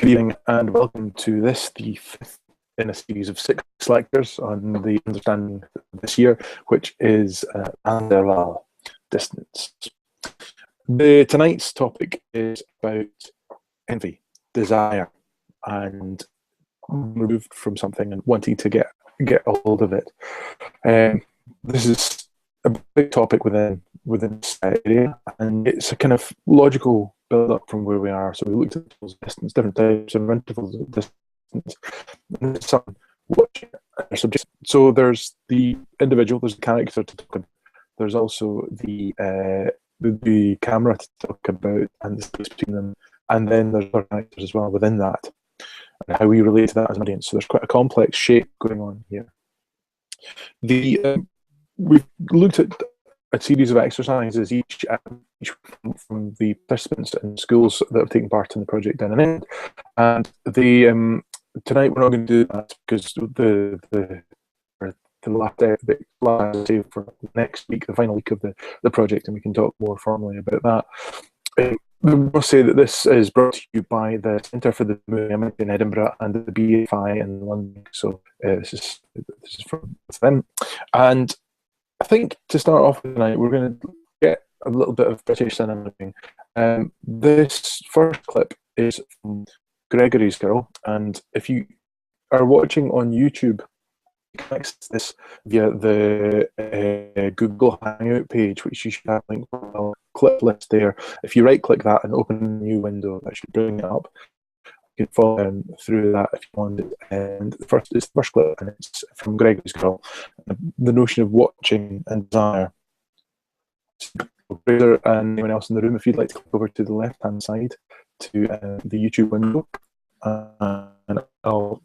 Good evening and welcome to this, the fifth in a series of 6 lectures on the understanding this year, which is Anderval distance. Tonight's topic is about envy, desire, and removed from something and wanting to get a hold of it. This is a big topic within this area, and it's a kind of logical build up from where we are. So we looked at distance, different types of intervals of distance, and some watching subject. So there's the individual, there's the character to talk about. There's also the camera to talk about and the space between them, and then there's other characters as well within that, and how we relate to that as an audience. So there's quite a complex shape going on here. We've looked at a series of exercises, each from the participants in schools that have taken part in the project down and end. And tonight we're not going to do that because the last day for next week, the final week of the project, and we can talk more formally about that. We must say that this is brought to you by the Centre for the Moving Image in Edinburgh and the BFI in London. So this is from them. And I think to start off with tonight, we're going to get a little bit of British cinema. This first clip is from Gregory's Girl, and if you are watching on YouTube, you can access this via the Google Hangout page, which you should have a link for. Clip list there. If you right-click that and open a new window, that should bring it up. You can follow through that if you want it. And it's the first clip, and it's from Gregory's Girl. The notion of watching and desire. Fraser and anyone else in the room, if you'd like to click over to the left-hand side to the YouTube window, and I'll.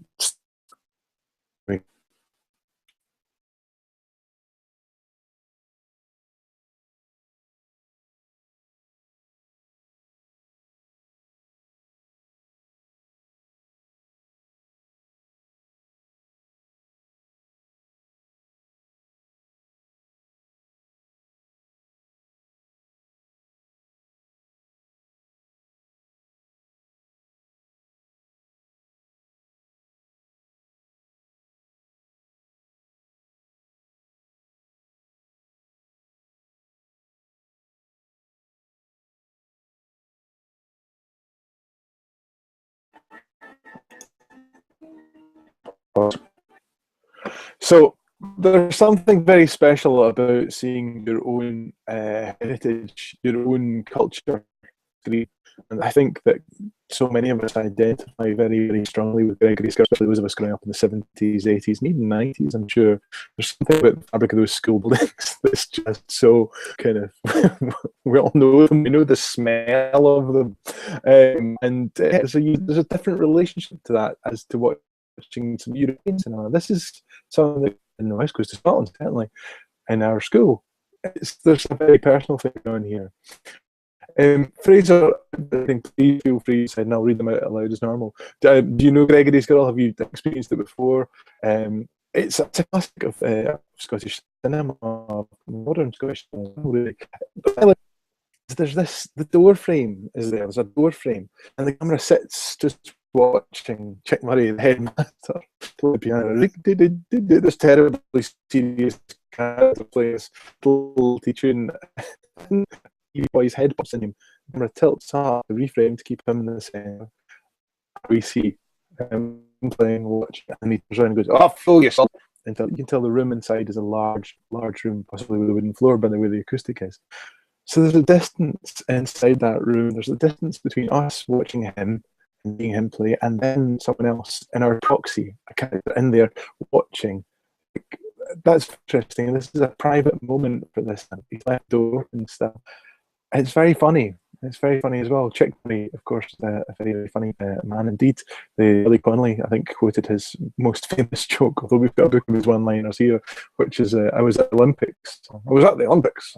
So there's something very special about seeing your own heritage, your own culture. And I think that so many of us identify very, very strongly with Gregory's Girl, especially those of us growing up in the 70s, 80s, and even 90s, I'm sure. There's something about the fabric of those school buildings that's just so kind of, we all know them, we know the smell of them. So there's a different relationship to that as to watching some European cinema. This is something that in the West Coast of Scotland, certainly, in our school. There's a very personal thing on here. Fraser, please feel free to say, and I'll read them out aloud as normal. Do you know Gregory's Girl? Have you experienced it before? It's a classic of Scottish cinema, modern Scottish cinema, really. There's the door frame is there. There's a door frame, and the camera sits just watching Chick Murray, the headmaster, play the piano. This terribly serious character plays little tune. Boy's head pops in him. The camera tilts up the reframe to keep him in the center. We see him playing watch, and he turns around and goes, "Oh, fool yourself!" And you can tell the room inside is a large room, possibly with a wooden floor, by the way the acoustic is. So there's a distance inside that room. There's a distance between us watching him and seeing him play, and then someone else in our proxy, a character in there watching. That's interesting. This is a private moment for this. He's left the door and stuff. It's very funny. It's very funny as well. Chick Murray, of course, a very, very funny man indeed. Billy Connolly, I think, quoted his most famous joke, although we've got a book of his one-liners here, which is, I was at the Olympics. I was at the Olympics.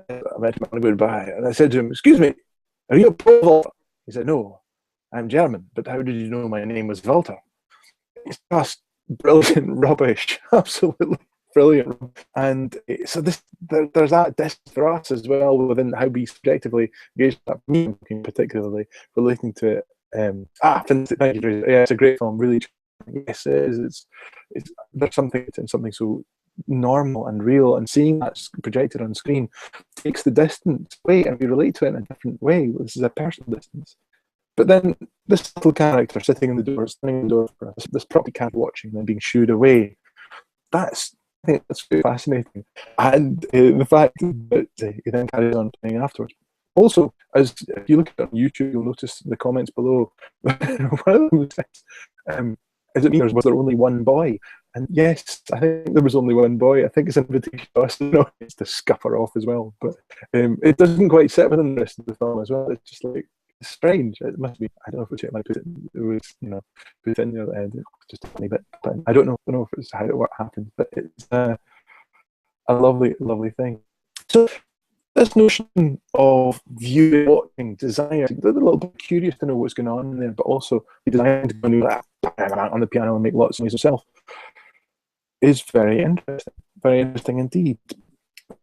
I met him on goodbye, and I said to him, "Excuse me, are you a Walter?" He said, "No, I'm German, but how did you know my name was Walter?" It's just brilliant rubbish, absolutely brilliant. And so there's that distance for us as well within how we subjectively engage that, me particularly relating to it Thank you. Yeah, it's a great film. Really, yes, it is. There's something in something so normal and real, and seeing that projected on screen takes the distance away, and we relate to it in a different way. This is a personal distance. But then this little character sitting in the door, standing in the door for us, this property cat watching, then being shooed away. I think that's very fascinating, and the fact that he then carries on playing afterwards. Also, as if you look at it on YouTube, you'll notice the comments below. One of them says, "Is it me, or was there only one boy?" And yes, I think there was only one boy. I think it's an invitation to us to scupper off as well. But it doesn't quite sit within the rest of the film as well. It's just like it's strange. It must be. I don't know if it might put it was put in there and just a funny bit. But I don't know if it's how it happened. But it's a lovely, lovely thing. So this notion of viewing, watching, desire, they're a little bit curious to know what's going on in there, but also the desire to go on the piano and make lots of noise yourself is very interesting indeed.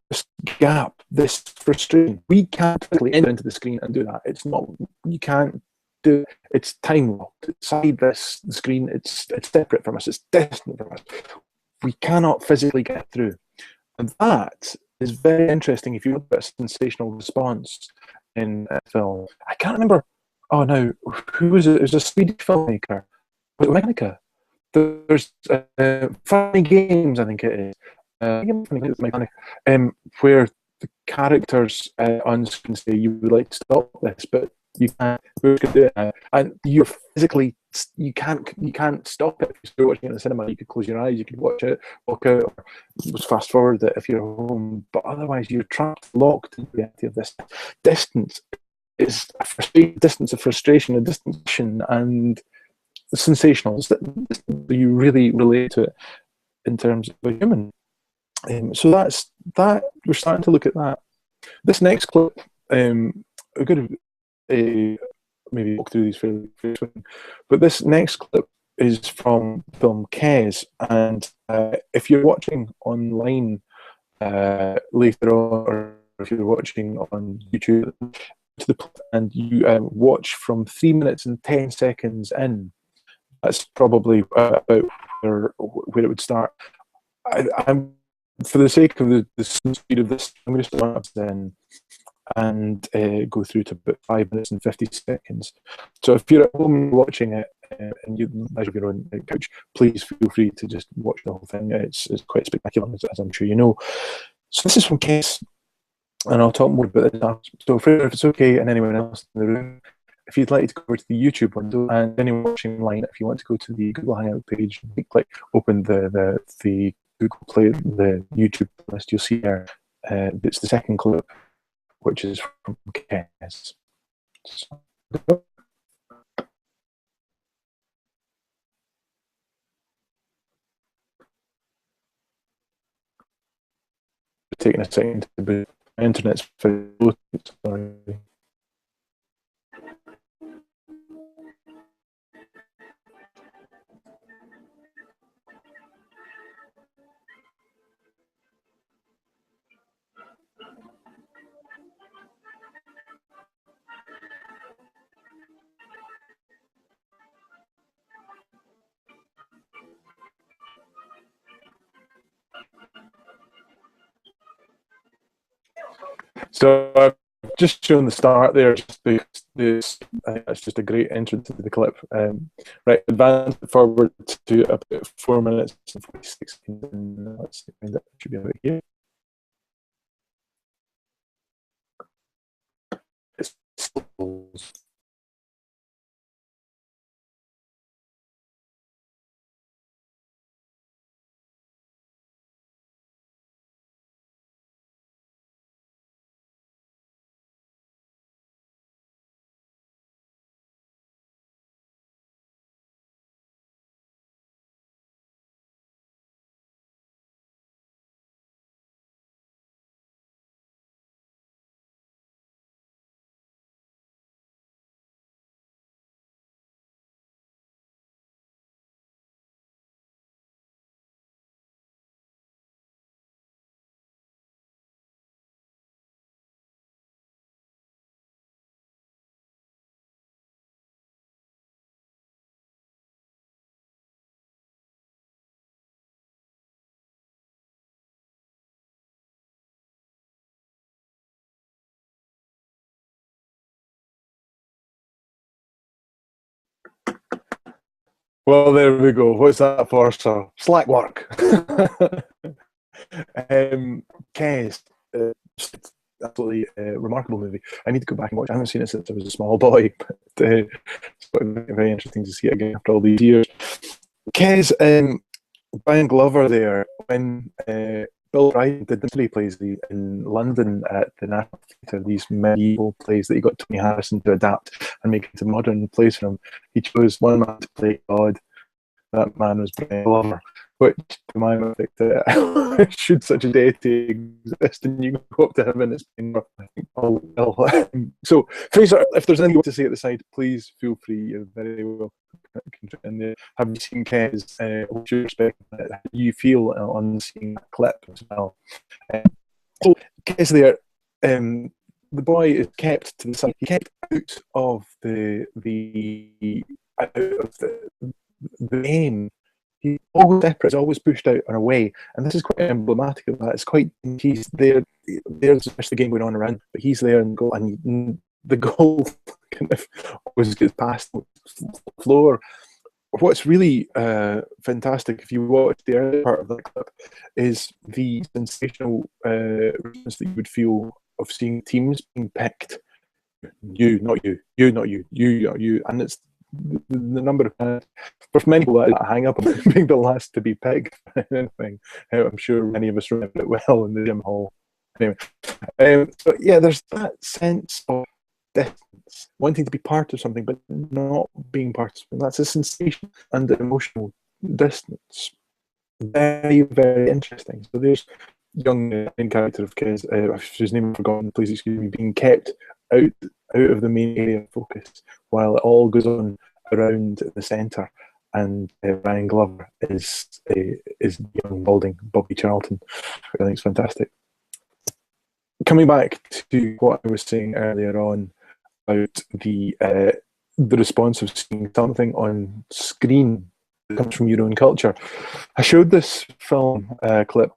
This gap, this frustration, we can't quickly enter into the screen and do that. It's not, you can't do it. It's time locked. Inside this screen, it's separate from us, it's distant from us. We cannot physically get through. And that is very interesting if you look at a sensational response in a film. I can't remember, oh no, who was it? It was a Swedish filmmaker. Was it Mechanica? There's Funny Games, I think it is. Where the characters on screen say, "You would like to stop this, but you can't. Who can do it now?" And you're physically, you can't stop it. If you're watching it in the cinema, you could close your eyes, you could watch it, walk out, or just fast forward it if you're home. But otherwise, you're trapped, locked in the reality of this distance. Is a distance of frustration, a distance, and sensational. You really relate to it in terms of a human. So that's that. We're starting to look at that. This next clip, we're going to maybe walk through these fairly quickly, but this next clip is from film Kes, and if you're watching online later on, or if you're watching on YouTube, to the and you watch from 3 minutes and 10 seconds in, that's probably about where it would start. I'm for the sake of the speed of this, I'm going to start then and go through to about 5 minutes and 50 seconds. So if you're at home watching it and you measure your own couch, please feel free to just watch the whole thing. It's quite spectacular, as I'm sure you know. So this is from Kes, and I'll talk more about this after. So if it's okay, and anyone else in the room, if you'd like to go over to the YouTube window, and anyone watching online, if you want to go to the Google Hangout page, click open the Google Play, the YouTube list, you'll see there. It's the second clip, which is from Kes. So, taking a second to boot. My internet's very slow. Sorry. So I've just shown the start there, just because I think that's just a great entrance into the clip. Right, advance forward to about 4 minutes and 46 seconds. And let's see, that should be about here. It's Well, there we go. What's that for, sir? Slack work. Kes, just absolutely remarkable movie. I need to go back and watch. I haven't seen it since I was a small boy, but it's very interesting to see it again after all these years. Kes, Brian Glover there when Bill Brydon did the plays in London at the National Theatre, these medieval plays that he got Tony Harrison to adapt and make into modern plays for him. He chose one man to play God. That man was Brian Glover, which to my mind, should such a deity exist and you go up to him and it's been, I think, oh well. So, Fraser, if there's anything to say at the side, please feel free. You're very welcome. Have you seen Kes? What's your perspective? How do you feel on seeing that clip as well? So, Kes there, the boy is kept to the side. He kept out of the game. He's always separate, he's always pushed out and away, and this is quite emblematic of that. It's quite, he's there. There's the game going on around, but he's there and goal, and the goal kind of always gets past the floor. What's really fantastic, if you watch the early part of that clip, is the sensational response that you would feel of seeing teams being picked. You, not you. You, not you. You, not you. And it's the number of for many people that hang up about being the last to be picked. Anything. I'm sure many of us remember it well in the gym hall. Anyway, but yeah, there's that sense of distance, wanting to be part of something but not being part of something. That's a sensation and an emotional distance. Very, very interesting. So there's young main character of Kes, whose name I've forgotten, please excuse me, being kept out of the main area of focus while it all goes on around the centre. And Ryan Glover is young balding Bobby Charlton. I think it's fantastic. Coming back to what I was saying earlier on about the response of seeing something on screen that comes from your own culture. I showed this film clip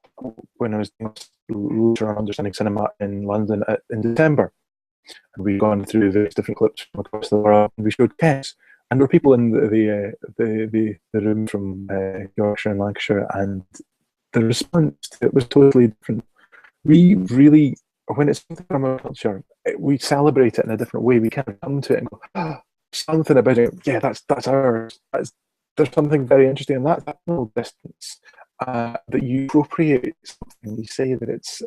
when I was doing lecture on understanding cinema in London in December. And we'd gone through various different clips from across the world, and we showed Kes. And there were people in the room from Yorkshire and Lancashire, and the response to it was totally different. We really, when it's something from our culture, we celebrate it in a different way. We kind of come to it and go, oh, something about it. Yeah, that's ours. There's something very interesting in that little distance. That you appropriate something, you say that it's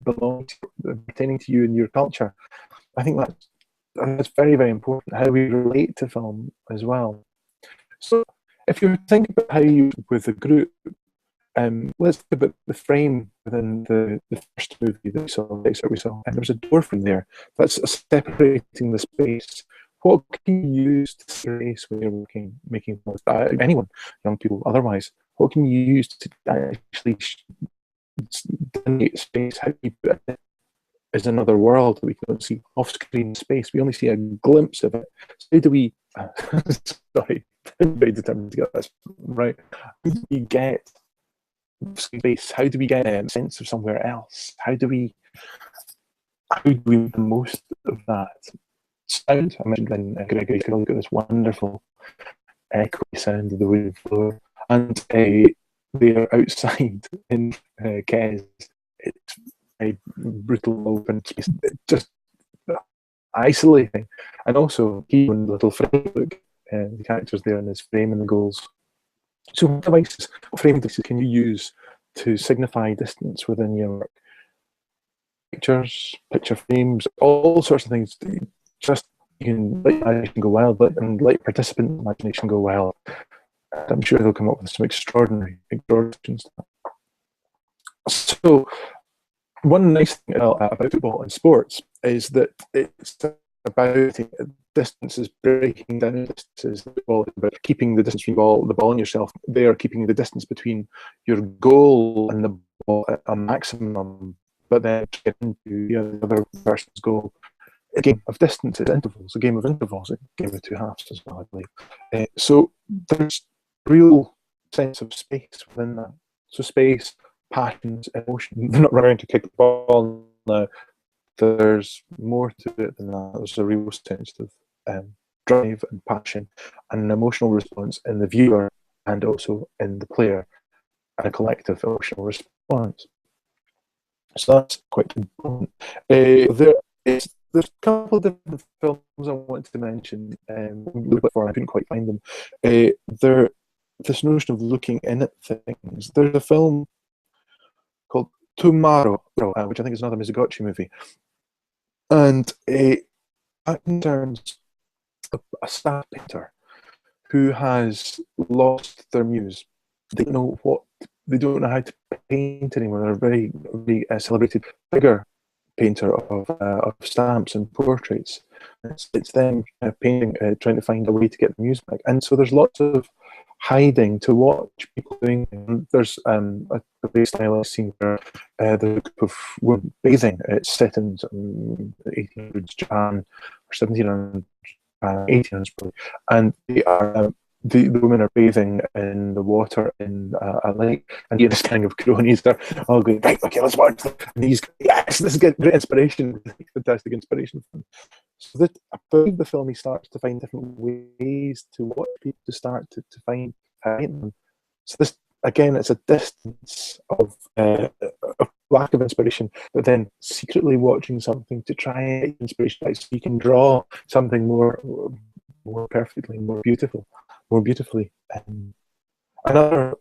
belongs, pertaining to you and your culture. I think that's very, very important, how we relate to film as well. So if you think about how you, with a group, let's think about the frame within the first movie that we saw, and there's a door from there that's separating the space. What can you use to space when you're making films? Anyone, young people, otherwise, what can you use to actually delineate space? How do you put it as another world that we don't see off-screen space? We only see a glimpse of it. So how do we? Sorry, I'm very determined to get this right. How do we get space? How do we get a sense of somewhere else? How do we make the most of that? Sound, I mentioned in Gregory Field, got this wonderful echoey sound of the wooden floor, and they're outside in Kes. It's a brutal open space, just isolating, and also he and little frame look, the characters there in his frame and the goals. So what devices, what frame devices can you use to signify distance within your work? Pictures, picture frames, all sorts of things. Just you can let your imagination go wild, and let your participant imagination go wild. I'm sure they'll come up with some extraordinary things. So, one nice thing about football and sports is that it's about distances, breaking down distances, about keeping the distance between the ball and yourself. They are keeping the distance between your goal and the ball at a maximum, but then getting to the other person's goal. A game of distances, intervals, a game of intervals, a game of two halves as well, I believe. So there's real sense of space within that. So space, passions, emotion. They're not running to kick the ball now. There's more to it than that. There's a real sense of drive and passion and an emotional response in the viewer and also in the player, and a collective emotional response. So that's quite important. There's a couple of different films I want to mention. Before I couldn't quite find them. This notion of looking in at things. There's a film called Tomorrow, which I think is another Mizoguchi movie, and it concerns a staff painter who has lost their muse. They don't know how to paint anymore. They're a very, very celebrated figure painter of stamps and portraits. It's them painting, trying to find a way to get the muse back. And so there's lots of hiding to watch people doing. There's a very stylised scene where the group of women bathing. It's set in 1800s Japan or 1700s, 1800s probably, and they are. The women are bathing in the water in a lake, and he and his gang of cronies are all going, right, okay, let's watch. And he's, yes, this is great inspiration, fantastic inspiration. So that about the film, he starts to find different ways to watch people, to start to find them. So this, again, it's a distance of lack of inspiration, but then secretly watching something to try and get inspiration, so you can draw something more perfectly, more beautifully. Another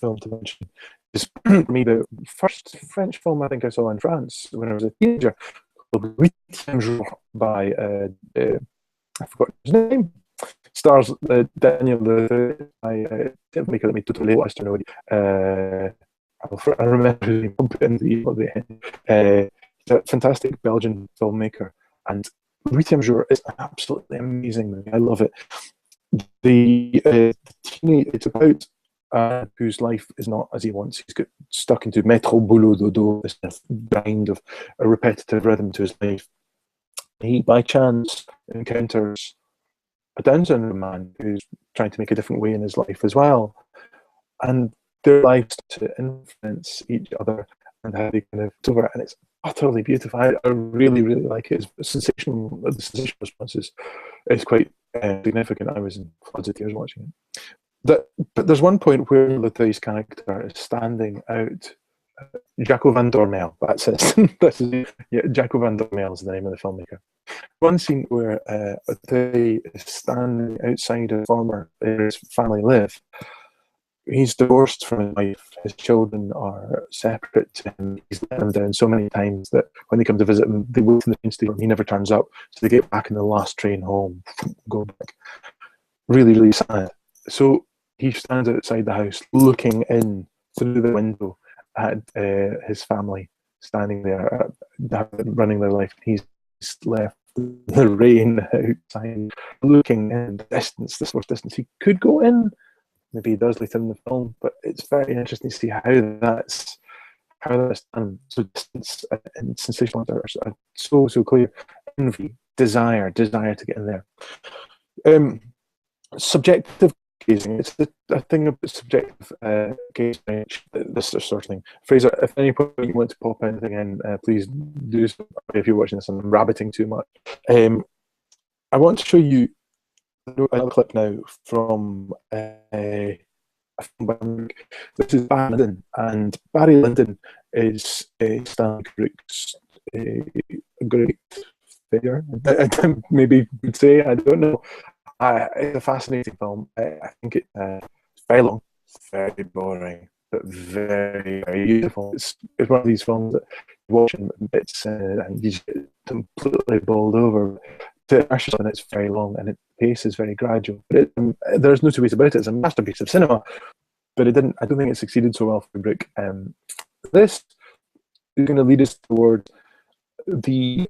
film to mention is for me the first French film I think I saw in France when I was a teenager, called Huitième Jour by I forgot his name. Stars Daniel filmmaker that made Tutto le Western. I remember his name. I'll put in the he's a fantastic Belgian filmmaker, and Huitième Jour is an absolutely amazing movie. I love it. It's about whose life is not as he wants. He's got stuck into métro boulot dodo, this grind of a repetitive rhythm to his life. He, by chance, encounters a Down syndrome man who's trying to make a different way in his life as well, and their lives to influence each other and how they kind of over it. And it's utterly beautiful. I really, really like it. It's sensational. The sensational response is quite significant. I was in floods of tears watching it. But there's one point where Lathaye's character is standing out. Jaco van Dormel, that's it. Jaco van Dormel is the name of the filmmaker. One scene where Lathaye is standing outside a former where his family live. He's divorced from his wife. His children are separate to him. He's let them down so many times that when they come to visit him, they wait in the train station. He never turns up. So they get back in the last train home, go back. Really, really sad. So he stands outside the house looking in through the window at his family standing there, running their life. He's left in the rain outside, looking in the distance, this much distance. He could go in. Maybe he does later in the film, but it's very interesting to see how that's done. So distance and sensational are so clear. Envy, desire to get in there. Subjective gazing. It's a thing about subjective gazing. This sort of thing. Fraser, if at any point you want to pop anything in, please do so. If you're watching this and I'm rabbiting too much. I want to show you another clip now from a film. This is Barry Lyndon, and Barry Lyndon is Stanley Kubrick's a great figure. I maybe would say, I don't know. It's a fascinating film. I think it's very long, very boring, but very, very beautiful. It's one of these films that you watch in bits and you just get completely bowled over. To immerse yourself in it's very long and its pace is very gradual. But there's no two ways about it. It's a masterpiece of cinema, but I don't think it succeeded so well for Kubrick. This is going to lead us towards the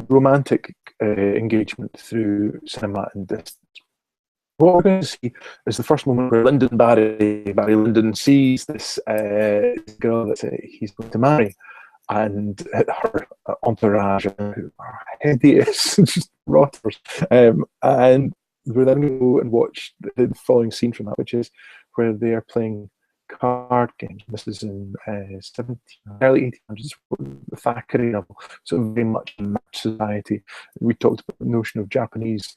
romantic engagement through cinema and distance. What we're going to see is the first moment where Barry Lyndon sees this girl that he's going to marry, and her entourage are hideous, just rotters. And we're then going to go and watch the following scene from that, which is where they are playing card games. This is in 17, early 1800s, the Thackeray novel. So very much a match society. We talked about the notion of Japanese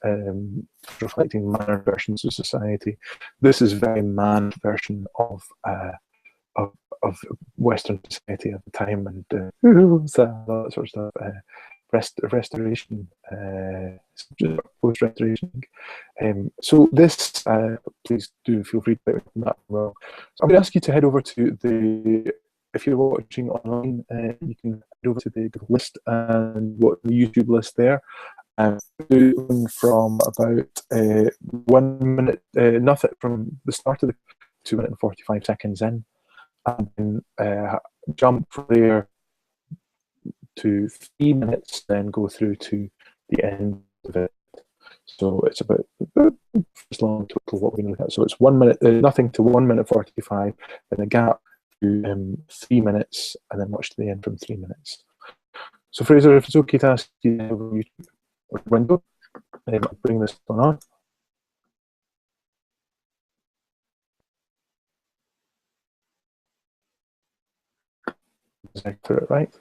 reflecting mannered versions of society. This is very manned version of, of Western society at the time, and all that sort of stuff. Restoration, post restoration. So this, please do feel free to put that well. So I'm going to ask you to head over to the, if you're watching online, you can head over to the list and what the YouTube list there. From about 1 minute, nothing from the start of the 2 minute and 45 seconds in, and then jump from there to 3 minutes, then go through to the end of it. So it's about as long total what we're going to look at. So it's 1 minute, nothing to 1 minute 45, then a gap to 3 minutes, and then watch to the end from 3 minutes. So Fraser, if it's okay to ask you over YouTube or window, I'll bring this one on. Is that it right?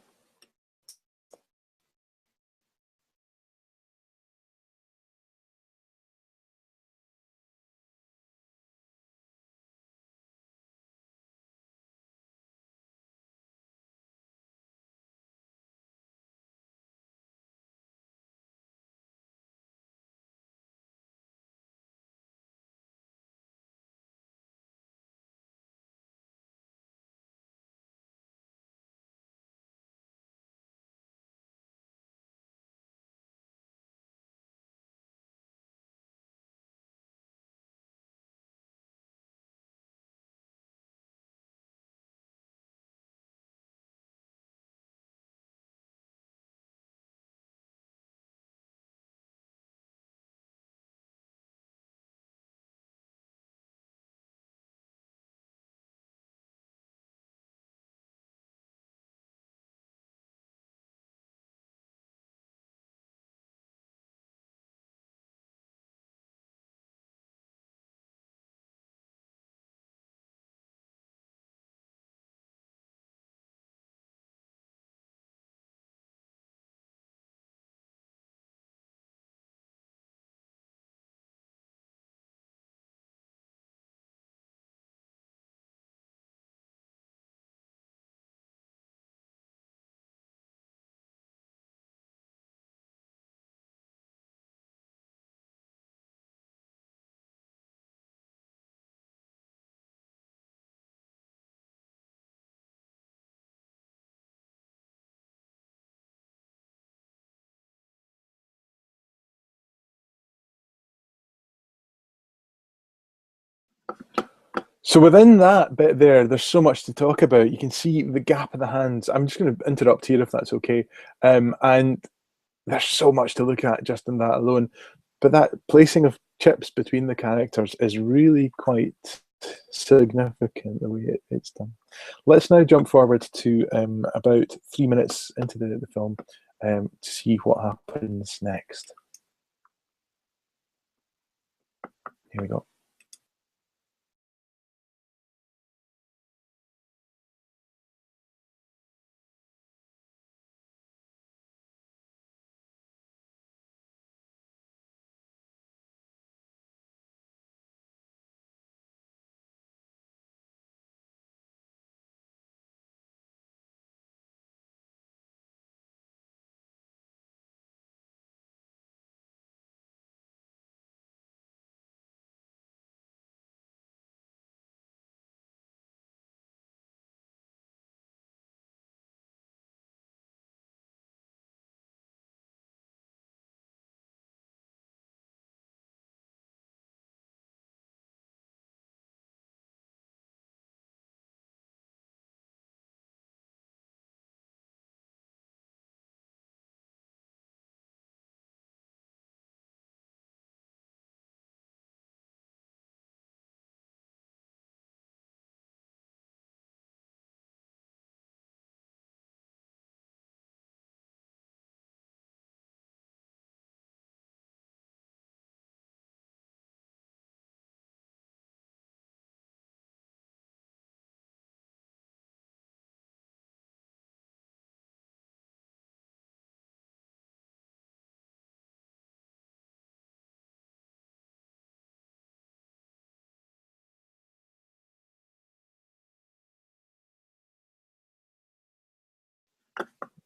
So within that bit there, there's so much to talk about. You can see the gap in the hands. I'm just going to interrupt here if that's okay. And there's so much to look at just in that alone. But that placing of chips between the characters is really quite significant the way it's done. Let's now jump forward to about 3 minutes into the film to see what happens next. Here we go.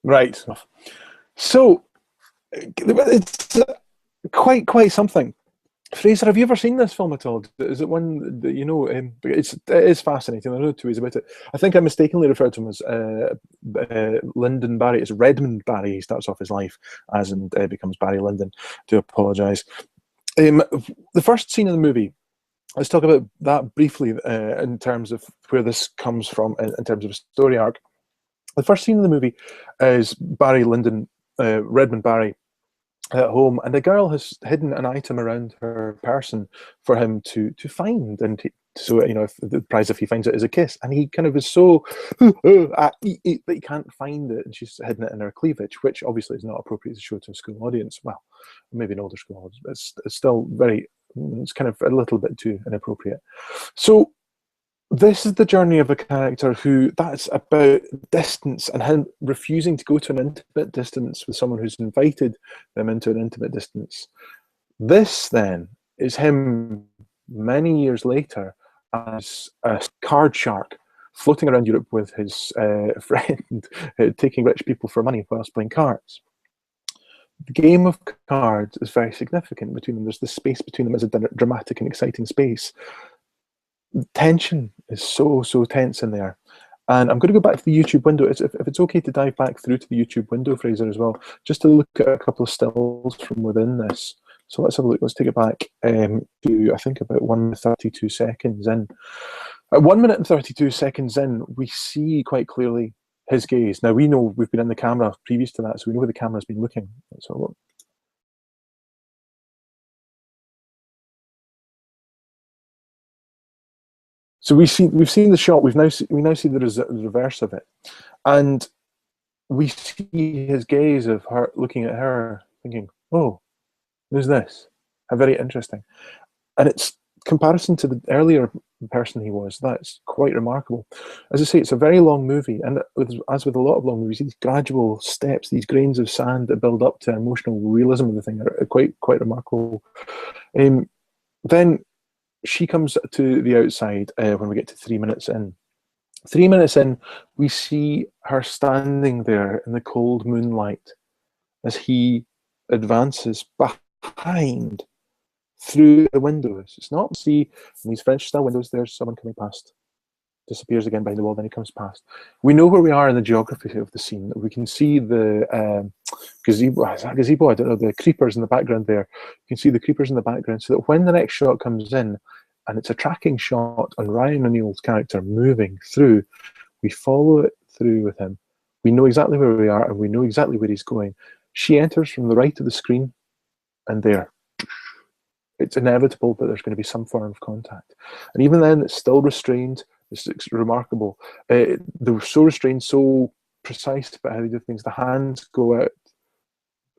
Right. So it's quite something. Fraser, have you ever seen this film at all? Is it one that you know? It is fascinating. I know two ways about it. I think I mistakenly referred to him as Lyndon Barry. It's Redmond Barry. He starts off his life as and becomes Barry Lyndon. Do apologise. The first scene in the movie. Let's talk about that briefly in terms of where this comes from in terms of a story arc. The first scene in the movie is Barry Lyndon, Redmond Barry, at home, and the girl has hidden an item around her person for him to find, and so if the prize if he finds it is a kiss, and he kind of is so that he can't find it, and she's hidden it in her cleavage, which obviously is not appropriate to show to a school audience. Well, maybe an older school audience, but it's still it's kind of a little bit too inappropriate. So this is the journey of a character who that's about distance and him refusing to go to an intimate distance with someone who's invited them into an intimate distance. This then is him many years later as a card shark floating around Europe with his friend, taking rich people for money whilst playing cards. The game of cards is very significant between them. There's the space between them as a dramatic and exciting space. Tension is so tense in there, and I'm going to go back to the YouTube window. If it's okay to dive back through to the YouTube window, Fraser, as well, just to look at a couple of stills from within this. So let's have a look. Let's take it back to I think about 1:32 seconds in. At 1 minute and 32 seconds in, we see quite clearly his gaze. Now we know we've been in the camera previous to that, so we know where the camera's been looking. Let's have a look. So we've seen the shot. We now see the reverse of it, and we see his gaze of her looking at her, thinking, "Oh, who's this? How very interesting." And it's comparison to the earlier person he was. That's quite remarkable. As I say, it's a very long movie, and as with a lot of long movies, these gradual steps, these grains of sand that build up to emotional realism of the thing are quite remarkable. Then she comes to the outside when we get to 3 minutes in. 3 minutes in, we see her standing there in the cold moonlight as he advances behind through the windows. It's not see in these French style windows. There's someone coming past, disappears again behind the wall, then he comes past. We know where we are in the geography of the scene. We can see the gazebo. Is that gazebo? I don't know. The creepers in the background there. You can see the creepers in the background, so that when the next shot comes in, and it's a tracking shot on Ryan O'Neill's character moving through, we follow it through with him. We know exactly where we are, and we know exactly where he's going. She enters from the right of the screen, and there. It's inevitable that there's going to be some form of contact. And even then, it's still restrained. It's remarkable. They're so restrained, so precise about how they do things. The hands go out,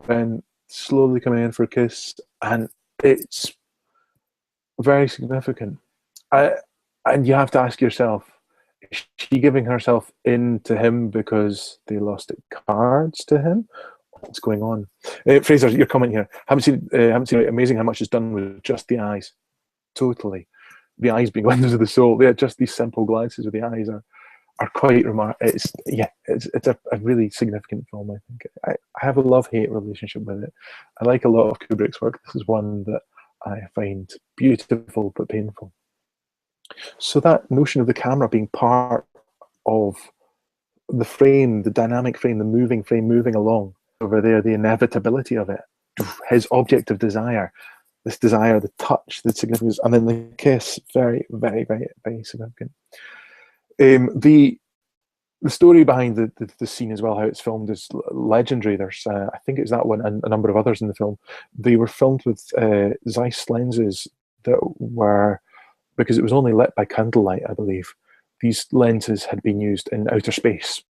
then slowly coming in for a kiss, and it's very significant. And you have to ask yourself, is she giving herself in to him because they lost at cards to him? What's going on? Fraser, your comment here. Haven't seen it. Amazing how much is done with just the eyes. Totally. The eyes being windows of the soul. They're just these simple glances with the eyes are quite remarkable. It's a really significant film, I think. I have a love-hate relationship with it. I like a lot of Kubrick's work. This is one that I find beautiful but painful. So that notion of the camera being part of the frame, the dynamic frame, the moving frame moving along over there, the inevitability of it, his object of desire, this desire, the touch, the significance, and then the kiss, very significant. The story behind the scene as well, how it's filmed, is legendary. There's, I think it's that one and a number of others in the film. They were filmed with Zeiss lenses that were, because it was only lit by candlelight, I believe. These lenses had been used in outer space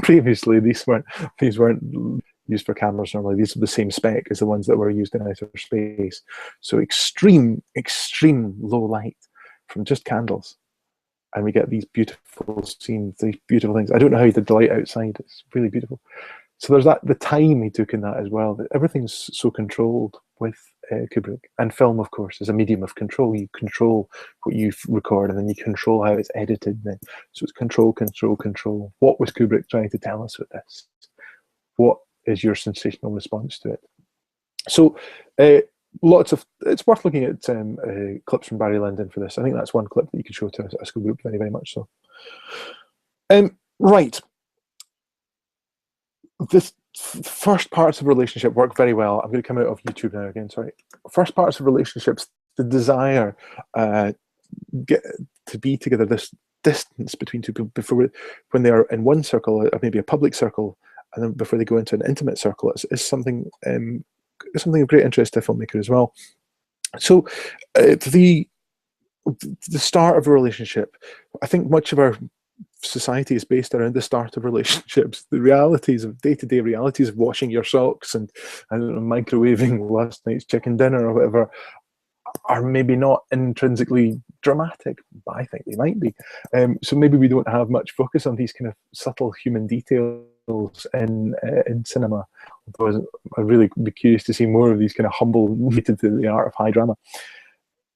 previously. These weren't used for cameras normally. These are the same spec as the ones that were used in outer space. So extreme low light from just candles. And we get these beautiful scenes, these beautiful things. I don't know how he did the light outside. It's really beautiful. So there's that, the time he took in that as well. That everything's so controlled with Kubrick. And film, of course, is a medium of control. You control what you record, and then you control how it's edited. Then, so it's control. What was Kubrick trying to tell us with this? what is your sensational response to it? So, it's worth looking at clips from Barry Lyndon for this. I think that's one clip that you could show to a school group very, very much so. Right. This first parts of a relationship work very well. I'm going to come out of YouTube now again, sorry. First parts of relationships, the desire to be together, this distance between two people before when they are in one circle, maybe a public circle, and then before they go into an intimate circle, is something something of great interest to a filmmaker as well. So the start of a relationship, I think much of our society is based around the start of relationships. The realities of day-to-day realities of washing your socks and I don't know, microwaving last night's chicken dinner or whatever are maybe not intrinsically dramatic, but I think they might be. So maybe we don't have much focus on these kind of subtle human details in cinema. Although I'd really be curious to see more of these kind of humble, related to the art of high drama.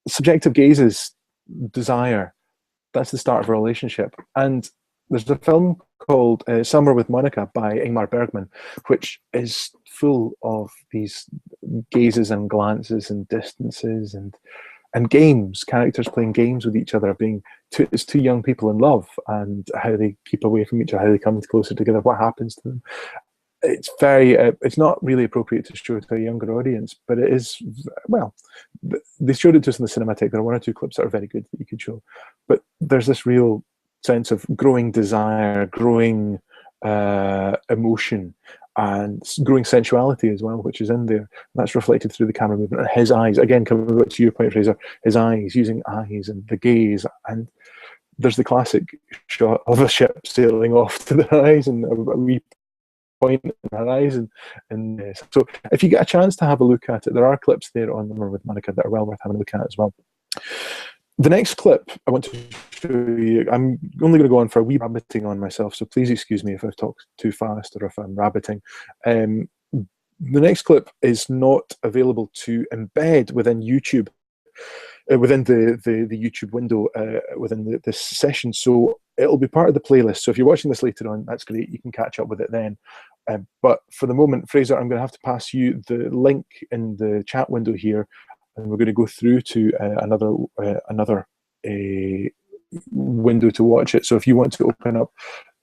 Subjective gazes, desire, that's the start of a relationship. And there's a film called Summer with Monica by Ingmar Bergman, which is full of these gazes and glances and distances and games, characters playing games with each other, it's two young people in love and how they keep away from each other, how they come closer together, what happens to them. It's very, it's not really appropriate to show to a younger audience, but it is, well, they showed it to us in the Cinematheque. There are one or two clips that are very good that you could show. But there's this real sense of growing desire, growing emotion, and growing sensuality as well, which is in there. And that's reflected through the camera movement. And his eyes, again, coming back to your point, Fraser, his eyes, using eyes and the gaze. And there's the classic shot of a ship sailing off to the horizon, a wee point in the horizon. And so if you get a chance to have a look at it, there are clips there on Summer with Monica that are well worth having a look at as well. The next clip I want to show you, I'm only going to go on for a wee rabbiting on myself, so please excuse me if I've talked too fast or if I'm rabbiting. The next clip is not available to embed within YouTube, within the YouTube window, within this session, so it'll be part of the playlist. So if you're watching this later on, that's great, you can catch up with it then. But for the moment, Fraser, I'm going to have to pass you the link in the chat window here, and we're going to go through to another window to watch it. So if you want to open up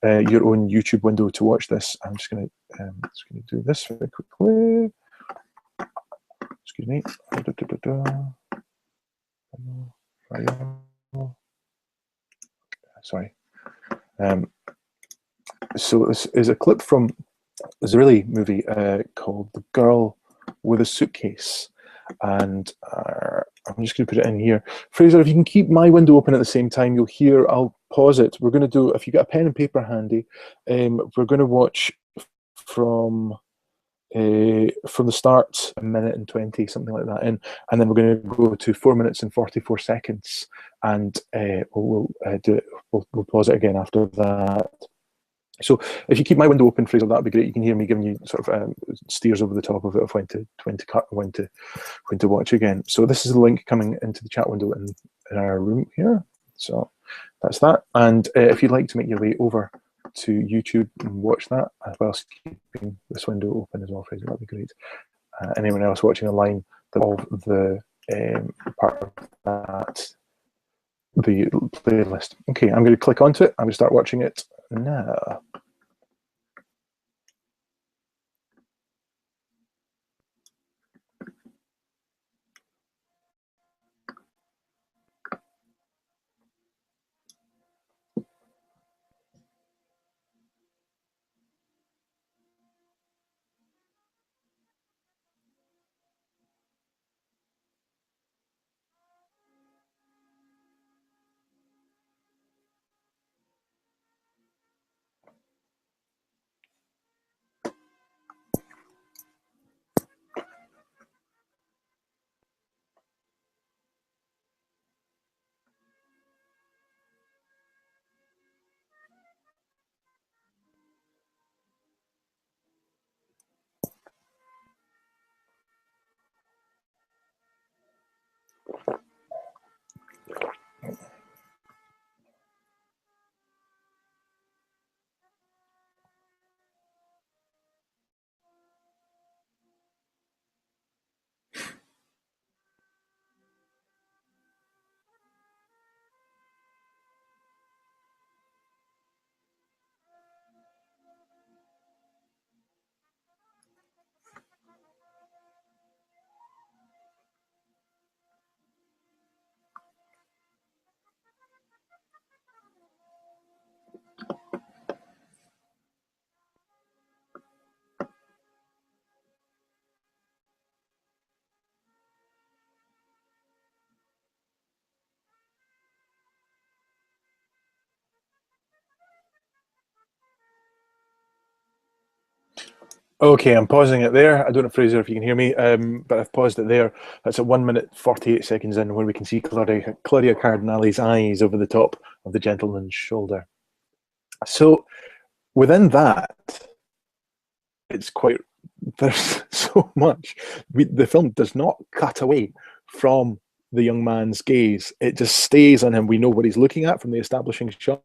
your own YouTube window to watch this, I'm just going to do this very quickly. Excuse me. Sorry. So this is a clip from a Israeli movie called The Girl with a Suitcase. And I'm just going to put it in here. Fraser, if you can keep my window open at the same time, you'll hear, I'll pause it. We're going to do, if you got a pen and paper handy, we're going to watch from the start, 1:20, something like that, and then we're going to go to 4 minutes and 44 seconds, and we'll do it. We'll pause it again after that. So if you keep my window open, Fraser, that'd be great. You can hear me giving you sort of steers over the top of it of when to cut, when to watch again. So this is the link coming into the chat window in our room here. So that's that. And if you'd like to make your way over to YouTube and watch that, as well as keeping this window open as well, Fraser, that'd be great. Anyone else watching online, all the part of that, the playlist. Okay, I'm going to click onto it. I'm going to start watching it now. Okay, I'm pausing it there. I don't know, Fraser, if you can hear me, but I've paused it there. That's at 1 minute 48 seconds in, where we can see Claudia Cardinale's eyes over the top of the gentleman's shoulder. So within that, it's quite, there's so much. The film does not cut away from the young man's gaze. It just stays on him. We know what he's looking at from the establishing shots.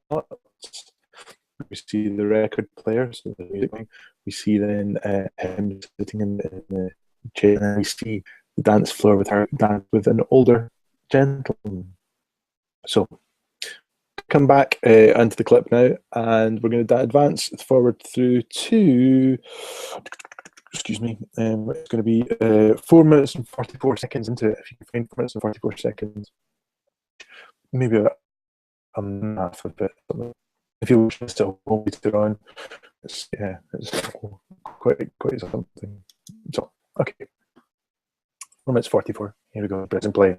We see the record player, so the music. We see then him sitting in the chair, and then we see the dance floor with her dance with an older gentleman. So come back into the clip now, and we're going to advance forward through to, excuse me, it's going to be 4 minutes and 44 seconds into it. If you can find 4 minutes and 44 seconds, maybe a math of it. If you watch this at home later on, it's quite something. So, okay. 4 minutes 44. Here we go. Press and play.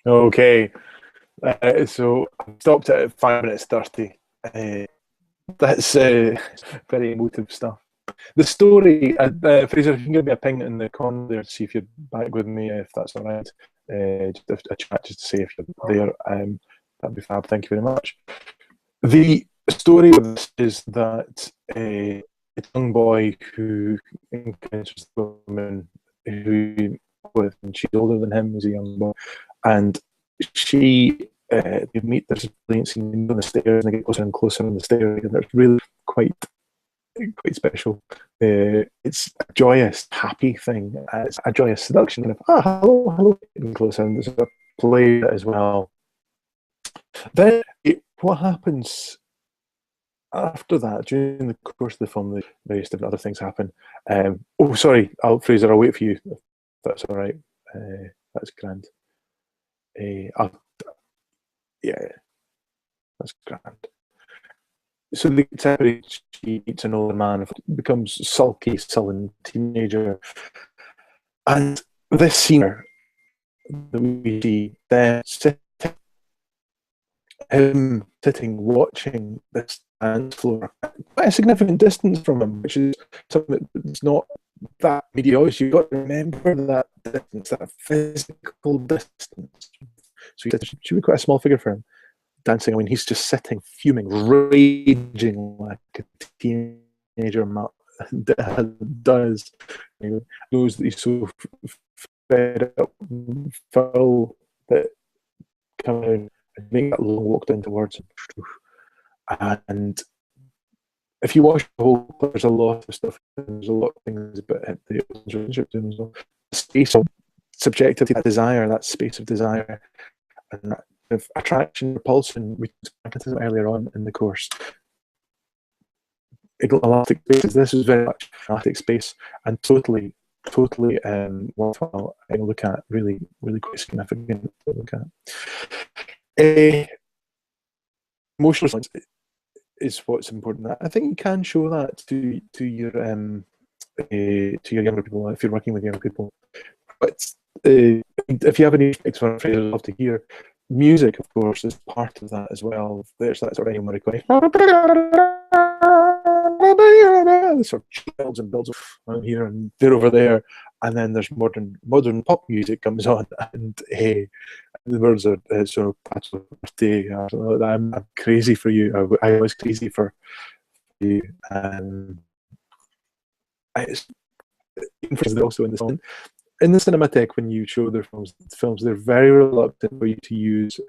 Okay. So I stopped at 5 minutes 30. That's very emotive stuff. The story, Fraser, if you can give me a ping in the corner there to see if you're back with me, if that's all right. Just a chat just to say if you're there. That'd be fab. Thank you very much. The story of this is that a young boy who encounters a woman who, and she's older than him, he's a young boy, and they meet. There's a brilliant scene on the stairs, and they get closer and closer on the stairs, and it's really quite special. It's a joyous, happy thing. It's a joyous seduction. Kind of, hello, getting closer, and there's a play as well. Then what happens after that, during the course of the film, the various different other things happen. Sorry, Fraser, I'll wait for you. If that's all right. That's grand. Yeah, that's grand. So they separate. She meets an older man, becomes sulky, sullen teenager, and this scene that we see them sitting watching this dance floor quite a significant distance from him, which is something that's not that mediocre. You've got to remember that distance, that physical distance. So he should be quite a small figure for him dancing. I mean, he's just sitting, fuming, raging like a teenager does. He knows that he's so fed up, foul that coming out and make that long walk down towards him. And if you watch the whole, there's a lot of stuff. There's a lot of things about the relationship to him as well. The space of subjectivity, that desire, that space of desire, and that of attraction, repulsion. We talked about earlier on in the course. Elastic spaces. This is very much elastic space, and totally worthwhile to look at. Really quite significant to look at. Emotional response is what's important. I think you can show that to your younger people if you're working with young people. But if you have any feedback for Fraser, I'd love to hear. Music, of course, is part of that as well. There's that sort of Ennio Morricone. Sort of builds and builds here and there over there, and then there's modern pop music comes on, and the words are sort of I'm crazy for you. I was crazy for you. It's also in the song. In the Cinematheque, when you show their films, they're very reluctant for you to use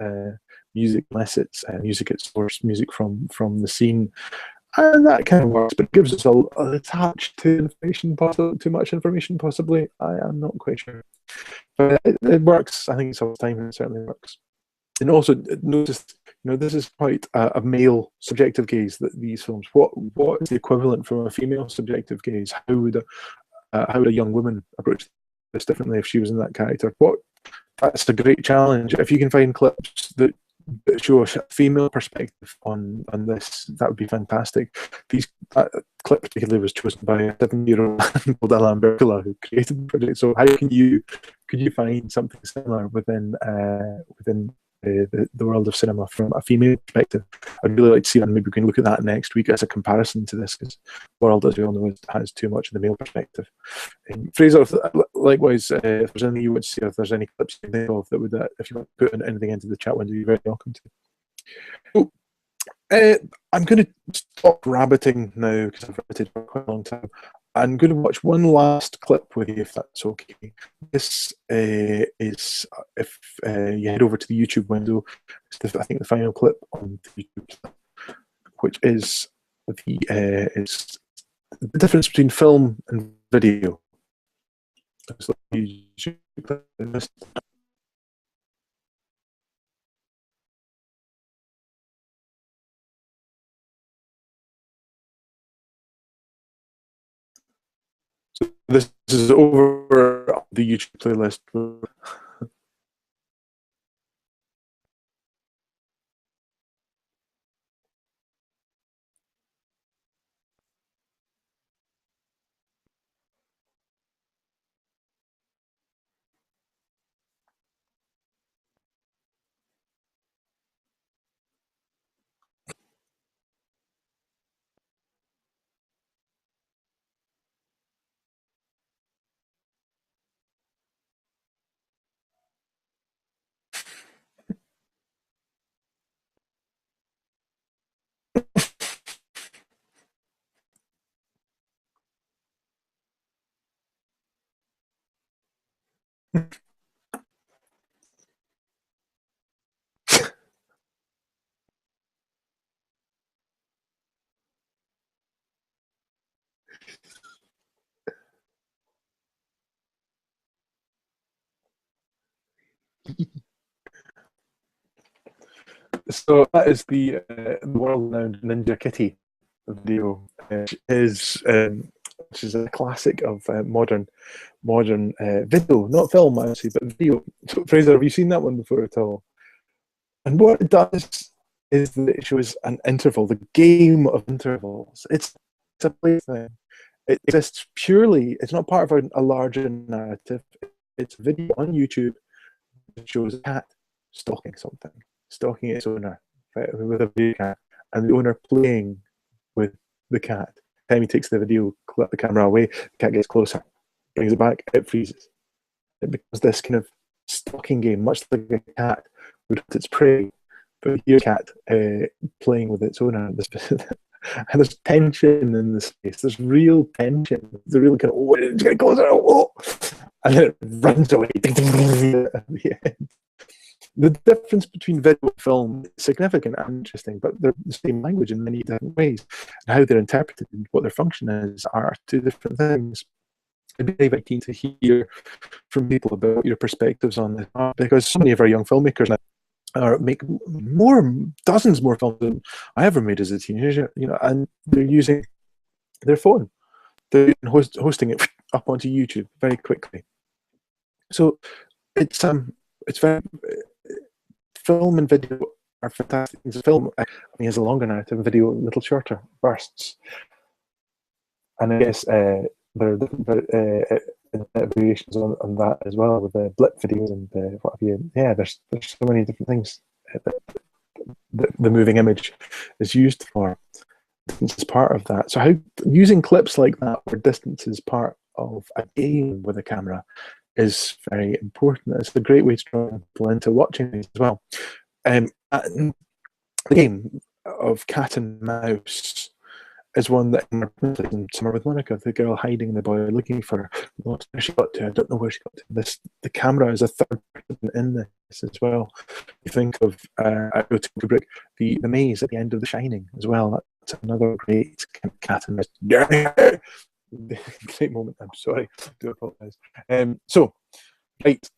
music unless it's music at source, music from the scene. and that kind of works, but it gives us a touch to information, too much information, possibly. I am not quite sure, but it works. I think it's all the time, and it certainly works. And also notice, this is quite a male subjective gaze. That these films, what is the equivalent from a female subjective gaze? How would a young woman approach this differently if she was in that character? That's a great challenge. If you can find clips that show a female perspective on this, that would be fantastic. These clip particularly was chosen by a 7-year-old man called Alain Bercola, who created the project. So how could you find something similar within the world of cinema from a female perspective? I'd really like to see that, and maybe we can look at that next week as a comparison to this, because the world, as we all know, has too much of the male perspective. Fraser, likewise, if there's anything you would say, if there's any clips you think of that would, if you want to put anything into the chat window, you're very welcome to. I'm going to stop rabbiting now, because I've rabbited for quite a long time. I'm going to watch one last clip with you, if that's okay. This is, if you head over to the YouTube window, it's I think the final clip on the YouTube, which is the difference between film and video. So this is over the YouTube playlist. So that is the world-renowned Ninja Kitty video, which is a classic of modern video, not film actually, but video. So, Fraser, have you seen that one before at all? And what it does is that it shows an interval, the game of intervals. It's a play thing. It exists purely. It's not part of a larger narrative. It's a video on YouTube that shows a cat stalking something, stalking its owner, right, with a video cat, and the owner playing with the cat. Every time he takes the video, clip the camera away, the cat gets closer, brings it back, it freezes. It becomes this kind of stalking game, much like a cat would hunt its prey, but here a cat playing with its owner. And there's tension in the space. There's real tension. There's a real kind of, oh, it's getting closer, oh, and then it runs away at the end. The difference between video and film is significant and interesting, but they're the same language in many different ways. And how they're interpreted and what their function is are two different things. I'd be very keen to hear from people about your perspectives on this, because so many of our young filmmakers now make dozens more films than I ever made as a teenager, and they're using their phone. They're hosting it up onto YouTube very quickly. So it's very, film and video are fantastic. Film, has a longer narrative, video a little shorter bursts. And I guess there are different variations on that as well, with the blip videos and what have you. Yeah, there's so many different things that the moving image is used for. Distance is part of that. So how using clips like that, where distance is part of a game with a camera, is very important. It's a great way to draw people into watching these as well. And the game of cat and mouse is one that in Summer with Monica, the girl hiding the boy, looking for her. Where she got to? I don't know where she got to. The camera is a third person in this as well. You think of Kubrick, the maze at the end of The Shining as well. another great kind of cat and mouse. Great moment. I'm sorry. I do apologise. So, right.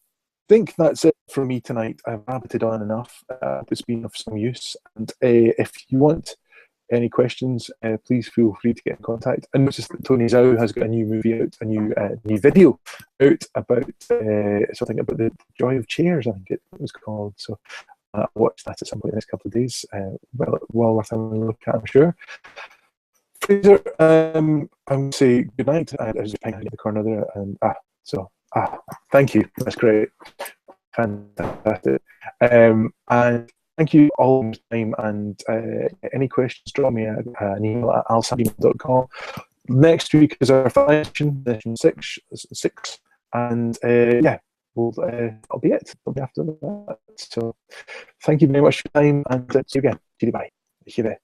Think that's it from me tonight. I've rabbited on enough. It's been of some use. And if you want any questions, please feel free to get in contact. I noticed that Tony Zhao has got a new movie out, a new video out about something about the joy of chairs, I think it was called. So I'll watch that at some point in the next couple of days. Well worth having a look at, I'm sure. Fraser, I'm going to say good night. I was just pinging in the corner there, and thank you. That's great. Fantastic. And thank you all for your time. And any questions, drop me an email at alsabino.com. Next week is our final session 6. And I'll be it. I'll be after that. So thank you very much for your time. And see you again. Bye.